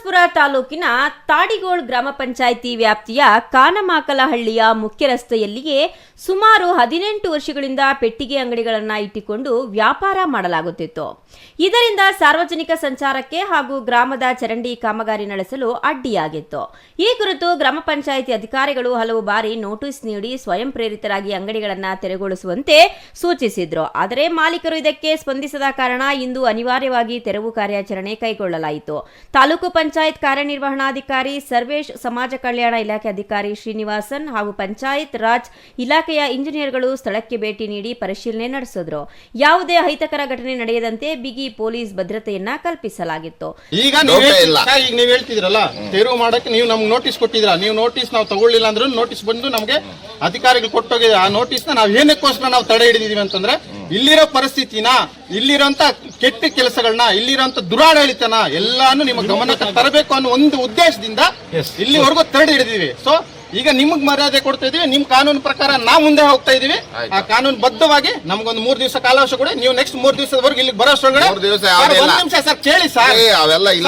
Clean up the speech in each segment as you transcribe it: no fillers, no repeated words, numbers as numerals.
ಶ್ರೀನಿವಾಸಪುರ ತಾಲೂಕಿನ ತಾಡಿಗೋಳ್ ಗ್ರಾಮ ಪಂಚಾಯಿತಿ ವ್ಯಾಪ್ತಿಯ ಕಾನಮಾಕಲಹಳ್ಳಿಯ ಮುಖ್ಯ ರಸ್ತೆಯಲ್ಲಿಯೇ ಸುಮಾರು 18 ವರ್ಷಗಳಿಂದ ಪೆಟ್ಟಿಗೆ ಅಂಗಡಿಗಳನ್ನು ಇಟ್ಟುಕೊಂಡು ವ್ಯಾಪಾರ ಮಾಡಲಾಗುತ್ತಿತ್ತು. ಇದರಿಂದ ಸಾರ್ವಜನಿಕ ಸಂಚಾರಕ್ಕೆ ಹಾಗೂ ಗ್ರಾಮದ ಚರಂಡಿ ಕಾಮಗಾರಿ ನಡೆಸಲು ಅಡ್ಡಿಯಾಗಿತ್ತು. ಈ ಕುರಿತು ಗ್ರಾಮ ಪಂಚಾಯಿತಿ ಅಧಿಕಾರಿಗಳು ಹಲವು ಬಾರಿ ನೋಟಿಸ್ ನೀಡಿ ಸ್ವಯಂ ಪ್ರೇರಿತರಾಗಿ ಅಂಗಡಿಗಳನ್ನು ತೆರವುಗೊಳಿಸುವಂತೆ ಸೂಚಿಸಿದ್ರು. ಆದರೆ ಮಾಲೀಕರು ಇದಕ್ಕೆ ಸ್ಪಂದಿಸದ ಕಾರಣ ಇಂದು ಅನಿವಾರ್ಯವಾಗಿ ತೆರವು ಕಾರ್ಯಾಚರಣೆ ಕೈಗೊಳ್ಳಲಾಯಿತು. ತಾಲೂಕು ಪಂಚಾಯತ್ ಕಾರ್ಯನಿರ್ವಹಣಾಧಿಕಾರಿ ಸರ್ವೇಶ್, ಸಮಾಜ ಕಲ್ಯಾಣ ಇಲಾಖೆ ಅಧಿಕಾರಿ ಶ್ರೀನಿವಾಸನ್ ಹಾಗೂ ಪಂಚಾಯತ್ ರಾಜ್ ಇಲಾಖೆಯ ಇಂಜಿನಿಯರ್ಗಳು ಸ್ಥಳಕ್ಕೆ ಭೇಟಿ ನೀಡಿ ಪರಿಶೀಲನೆ ನಡೆಸಿದ್ರು. ಯಾವುದೇ ಅಹಿತಕರ ಘಟನೆ ನಡೆಯದಂತೆ ಬಿಗಿ ಪೊಲೀಸ್ ಭದ್ರತೆಯನ್ನ ಕಲ್ಪಿಸಲಾಗಿತ್ತು. ಈಗ ನೀವು ಹೇಳ್ತಿದ್ರಲ್ಲ, ತೆರವು ಮಾಡಕ್ಕೆ ನೀವು ನಮ್ಗೆ ನೋಟಿಸ್ ಕೊಟ್ಟಿದ್ರ. ನೀವು ನೋಟಿಸ್ ನಾವು ತಗೊಳ್ಳಿಲ್ಲ ಅಂದ್ರೂ ನೋಟಿಸ್ ಬಂದು ನಮ್ಗೆ ಅಧಿಕಾರಿಗಳು ಕೊಟ್ಟೋಗಿದೆ. ಆ ನೋಟಿಸ್ ನಾವು ಏನಕ್ಕೋಸ್ಕರ ನಾವು ತಡೆ ಹಿಡಿದಿದೀವಿ ಅಂತಂದ್ರೆ, ಇಲ್ಲಿರೋ ಪರಿಸ್ಥಿತಿನ, ಇಲ್ಲಿರೋಂತ ಕೆಟ್ಟ ಕೆಲಸಗಳನ್ನ, ಇಲ್ಲಿರೋಂತ ದುರಾಡಳಿತನ ಎಲ್ಲಾನು ನಿಮ್ಮ ಗಮನಕ್ಕೆ ತರಬೇಕು ಅನ್ನೋ ಒಂದು ಉದ್ದೇಶದಿಂದ ಇಲ್ಲಿವರೆಗೂ ತಡೆ ಹಿಡಿದಿವಿ. ಸೊ ಈಗ ನಿಮಗ್ ಮರ್ಯಾದೆ ಕೊಡ್ತಾ ಇದೀವಿ. ನಿಮ್ ಕಾನೂನು ಪ್ರಕಾರ ನಾವು ಮುಂದೆ ಹೋಗ್ತಾ ಇದೀವಿ. ಆ ಕಾನೂನು ಬದ್ಧವಾಗಿ ನಮ್ಗೊಂದು 3 ದಿವಸ ಕಾಲಾವಕಾಶ ಕೊಡಿ. ನೀವು ನೆಕ್ಸ್ಟ್ 3 ದಿವಸದವರೆಗೆ ಇಲ್ಲಿ ಬರೋಷ್ಟೊಳಗಡೆ ಒಂದ್ ನಿಮಿಷ ಸರ್ ಕೇಳಿ ಸರ್. ಅವೆಲ್ಲ ಇಲ್ಲ,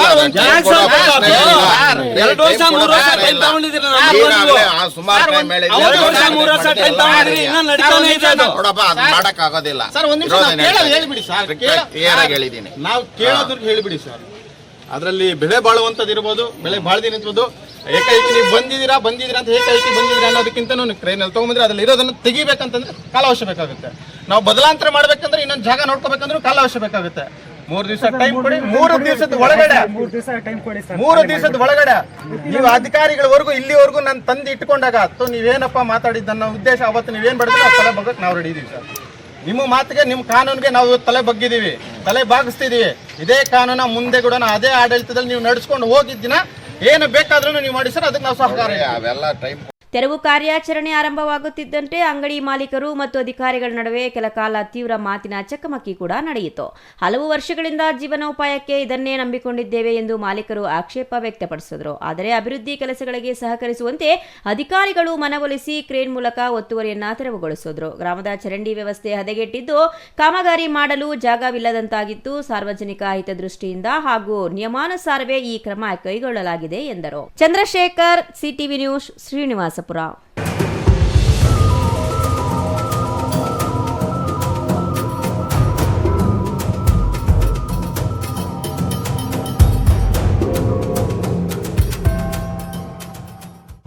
ಮಾಡಕ್ ಆಗೋದಿಲ್ಲ ಸರ್. ಒಂದ್ ನಿಮಿಷ ಹೇಳಿಬಿಡಿ ಸರ್. ಹೇಳಿದೀನಿ, ನಾವು ಕೇಳೋದ್ರ ಹೇಳಿಬಿಡಿ ಸರ್. ಅದರಲ್ಲಿ ಬೆಳೆ ಬಾಳುವಂತದ್ದು ಇರ್ಬೋದು, ಬೆಳೆ ಬಾಳ್ದಿನಿರ್ಬೋದು. ಏಕೈಕಿ ನೀವು ಬಂದಿದ್ದೀರಾ ಅಂತ ಏಕೈಕಿ ಬಂದಿದ್ದೀರಾ ಅನ್ನೋದಕ್ಕಿಂತ ಟ್ರೈನಲ್ಲಿ ತಗೊಂಡ್ಬಂದ್ರೆ ಅದ್ರಲ್ಲಿ ಇರೋದನ್ನು ತೆಗಿಬೇಕಂತಂದ್ರೆ ಕಾಲಾವಕಾಶ ಬೇಕಾಗುತ್ತೆ. ನಾವು ಬದಲಾಂತರ ಮಾಡ್ಬೇಕಂದ್ರೆ ಇನ್ನೊಂದು ಜಾಗ ನೋಡ್ಕೋಬೇಕಂದ್ರೆ ಕಾಲಾವಕಾಶ ಬೇಕಾಗುತ್ತೆ. 3 ದಿವಸ ಟೈಮ್ ಕೊಡಿ. 3 ದಿವಸದ ಒಳಗಡೆ ನೀವು ಅಧಿಕಾರಿಗಳವರೆಗೂ ಇಲ್ಲಿವರೆಗೂ ನಾನು ತಂದು ಇಟ್ಕೊಂಡಾಗ ನೀವೇನಪ್ಪ ಮಾತಾಡಿದ್ದನ್ನ ಉದ್ದೇಶ ಅವತ್ತು ನೀವೇನ್ ಬಡಿದ್ರೆ ತಲೆ ಬಗ್ಗಕ್ಕೆ ನಾವು ರೆಡಿ ಇದೀವಿ ಸರ್. ನಿಮ್ಮ ಮಾತಿಗೆ, ನಿಮ್ಮ ಕಾನೂನಿಗೆ ನಾವು ತಲೆ ಬಗ್ಗಿದೀವಿ, ತಲೆ ಬಾಗಿಸ್ತಿದೀವಿ. ಇದೇ ಕಾನೂನ ಮುಂದೆ ಕೂಡ ಅದೇ ಆಡಳಿತದಲ್ಲಿ ನೀವು ನಡೆಸ್ಕೊಂಡು ಹೋಗಿದ್ದಿನ ಏನು ಬೇಕಾದ್ರೂ ನೀವು ಮಾಡಿ ಸರ್, ಅದಕ್ಕೆ ನಾವು ಸಹಕಾರ. ತೆರವು ಕಾರ್ಯಾಚರಣೆ ಆರಂಭವಾಗುತ್ತಿದ್ದಂತೆ ಅಂಗಡಿ ಮಾಲೀಕರು ಮತ್ತು ಅಧಿಕಾರಿಗಳ ನಡುವೆ ಕೆಲ ಕಾಲ ತೀವ್ರ ಮಾತಿನ ಚಕಮಕಿ ಕೂಡ ನಡೆಯಿತು. ಹಲವು ವರ್ಷಗಳಿಂದ ಜೀವನೋಪಾಯಕ್ಕೆ ಇದನ್ನೇ ನಂಬಿಕೊಂಡಿದ್ದೇವೆ ಎಂದು ಮಾಲೀಕರು ಆಕ್ಷೇಪ ವ್ಯಕ್ತಪಡಿಸಿದರು. ಆದರೆ ಅಭಿವೃದ್ಧಿ ಕೆಲಸಗಳಿಗೆ ಸಹಕರಿಸುವಂತೆ ಅಧಿಕಾರಿಗಳು ಮನವೊಲಿಸಿ ಕ್ರೇನ್ ಮೂಲಕ ಒತ್ತುವರಿಯನ್ನ ತೆರವುಗೊಳಿಸಿದ್ರು. ಗ್ರಾಮದ ಚರಂಡಿ ವ್ಯವಸ್ಥೆ ಹದಗೆಟ್ಟಿದ್ದು ಕಾಮಗಾರಿ ಮಾಡಲು ಜಾಗವಿಲ್ಲದಂತಾಗಿತ್ತು. ಸಾರ್ವಜನಿಕ ಹಿತದೃಷ್ಟಿಯಿಂದ ಹಾಗೂ ನಿಯಮಾನುಸಾರವೇ ಈ ಕ್ರಮ ಕೈಗೊಳ್ಳಲಾಗಿದೆ ಎಂದರು. Chandrashekhar, CTV news, Srinivaspur.